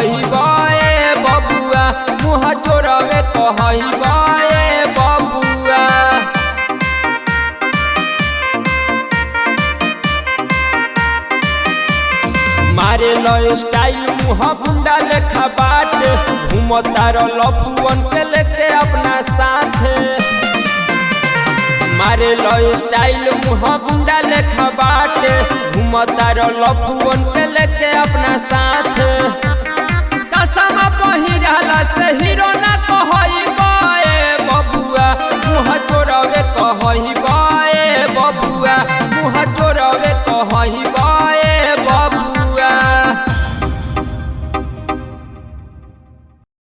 कहबे बबुआ, मुँह जोड़बे कहबे बबुआ। मारे लो स्टाइल मुँह गुंडा लेखा बाटे, घूमता लफुअन के लेके अपना साथ। मारे लो स्टाइल मुँह गुंडा लेखा बाटे, घूमता लफुअन के लेके अपना साथ।